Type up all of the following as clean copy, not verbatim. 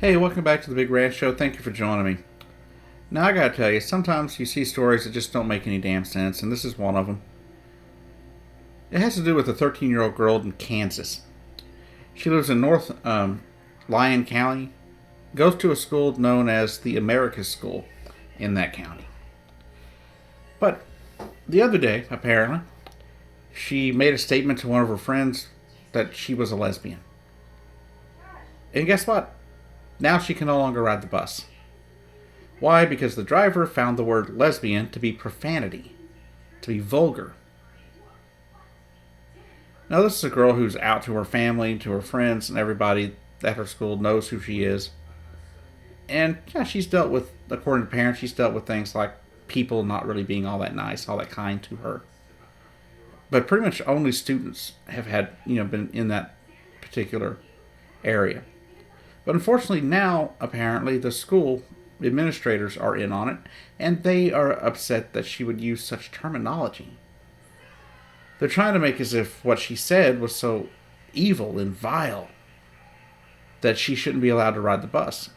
Hey, welcome back to the Big Ranch Show. Thank you for joining me. Now, I gotta tell you, sometimes you see stories that just don't make any damn sense, and this is one of them. It has to do with a 13-year-old girl in Kansas. She lives in North Lyon County, goes to a school known as the Americas School in that county. But the other day, apparently, she made a statement to one of her friends that she was a lesbian. And guess what? Now she can no longer ride the bus. Why? Because the driver found the word lesbian to be profanity, to be vulgar. Now, this is a girl who's out to her family, to her friends, and everybody at her school knows who she is. And yeah, she's dealt with, according to parents, she's dealt with things like people not really being all that nice, all that kind to her. But pretty much only students have had, been in that particular area. But unfortunately now, apparently, the school administrators are in on it, and they are upset that she would use such terminology. They're trying to make as if what she said was so evil and vile that she shouldn't be allowed to ride the bus.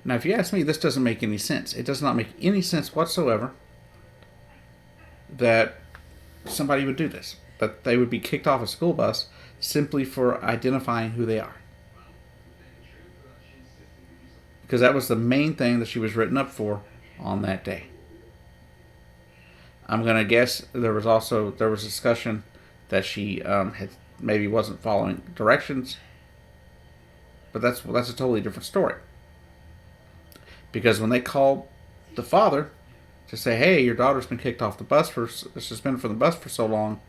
Now, if you ask me, this doesn't make any sense. It does not make any sense whatsoever that somebody would do this, that they would be kicked off a school bus simply for identifying who they are. Because that was the main thing that she was written up for on that day. I'm going to guess there was discussion that she had maybe wasn't following directions, but that's a totally different story. Because when they called the father to say, "Hey, your daughter's been kicked off the bus suspended from the bus for so long,"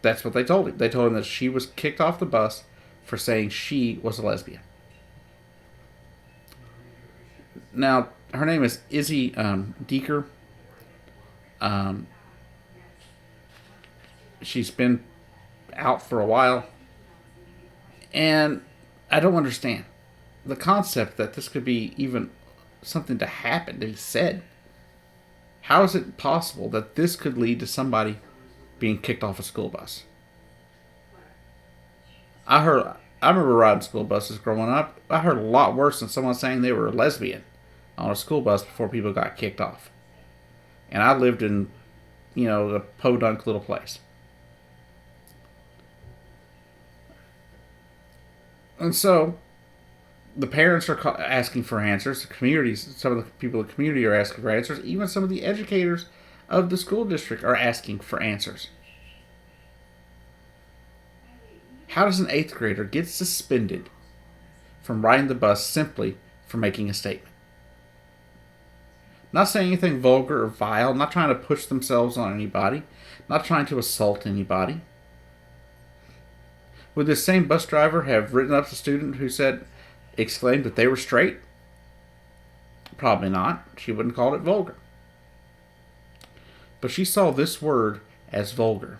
that's what they told him. They told him that she was kicked off the bus for saying she was a lesbian. Now, her name is Izzy Deeker. She's been out for a while. And I don't understand the concept that this could be even something to happen, to be said. How is it possible that this could lead to somebody being kicked off a school bus? I remember riding school buses growing up. I heard a lot worse than someone saying they were a lesbian on a school bus before people got kicked off. And I lived in, a podunk little place. And so, the parents are asking for answers. The communities, some of the people in the community are asking for answers. Even some of the educators of the school district are asking for answers. How does an 8th grader get suspended from riding the bus simply for making a statement? Not saying anything vulgar or vile, not trying to push themselves on anybody, not trying to assault anybody. Would this same bus driver have written up a student who exclaimed that they were straight? Probably not. She wouldn't call it vulgar. But she saw this word as vulgar.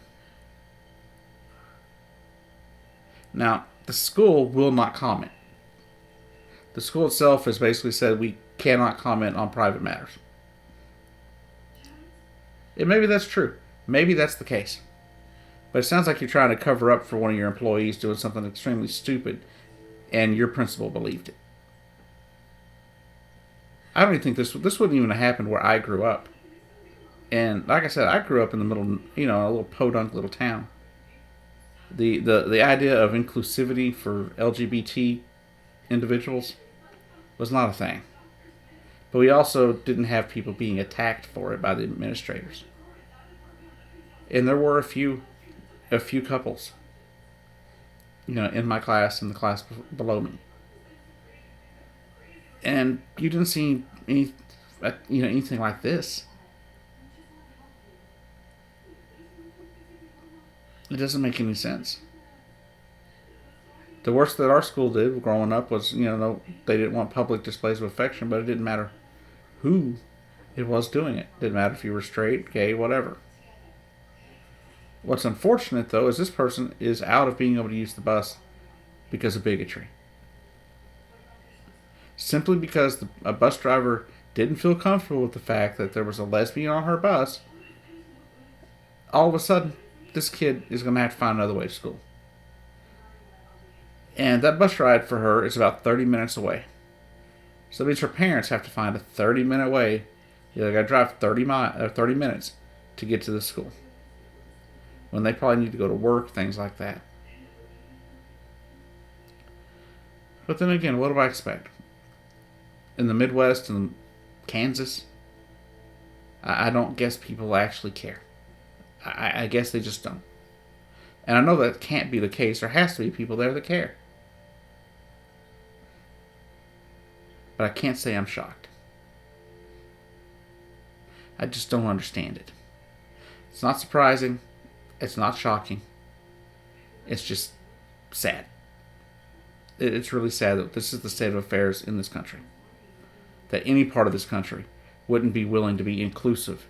Now, the school will not comment. The school itself has basically said we cannot comment on private matters. And maybe that's true. Maybe that's the case. But it sounds like you're trying to cover up for one of your employees doing something extremely stupid, and your principal believed it. I don't even think this wouldn't even have happened where I grew up. And like I said, I grew up in the middle, a little podunk little town. The idea of inclusivity for LGBT individuals was not a thing. But we also didn't have people being attacked for it by the administrators. And there were a few couples, in my class and the class below me. And you didn't see anything like this. It doesn't make any sense. The worst that our school did growing up was, they didn't want public displays of affection, but it didn't matter who it was doing it. It didn't matter if you were straight, gay, whatever. What's unfortunate, though, is this person is out of being able to use the bus because of bigotry. Simply because a bus driver didn't feel comfortable with the fact that there was a lesbian on her bus, all of a sudden, this kid is going to have to find another way to school. And that bus ride for her is about 30 minutes away. So that means her parents have to find a 30-minute way. They got to drive 30 minutes to get to the school. When they probably need to go to work, things like that. But then again, what do I expect? In the Midwest and Kansas, I don't guess people actually care. I guess they just don't. And I know that can't be the case. There has to be people there that care. But I can't say I'm shocked. I just don't understand it. It's not surprising. It's not shocking. It's just sad. It's really sad that this is the state of affairs in this country. That any part of this country wouldn't be willing to be inclusive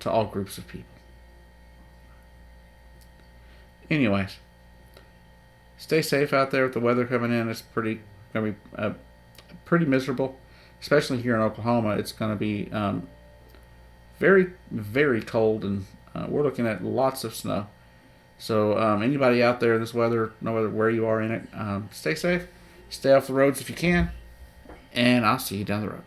to all groups of people. Anyways, stay safe out there with the weather coming in. It's going to be pretty miserable, especially here in Oklahoma. It's going to be very, very cold, and we're looking at lots of snow. So anybody out there in this weather, no matter where you are in it, stay safe, stay off the roads if you can, and I'll see you down the road.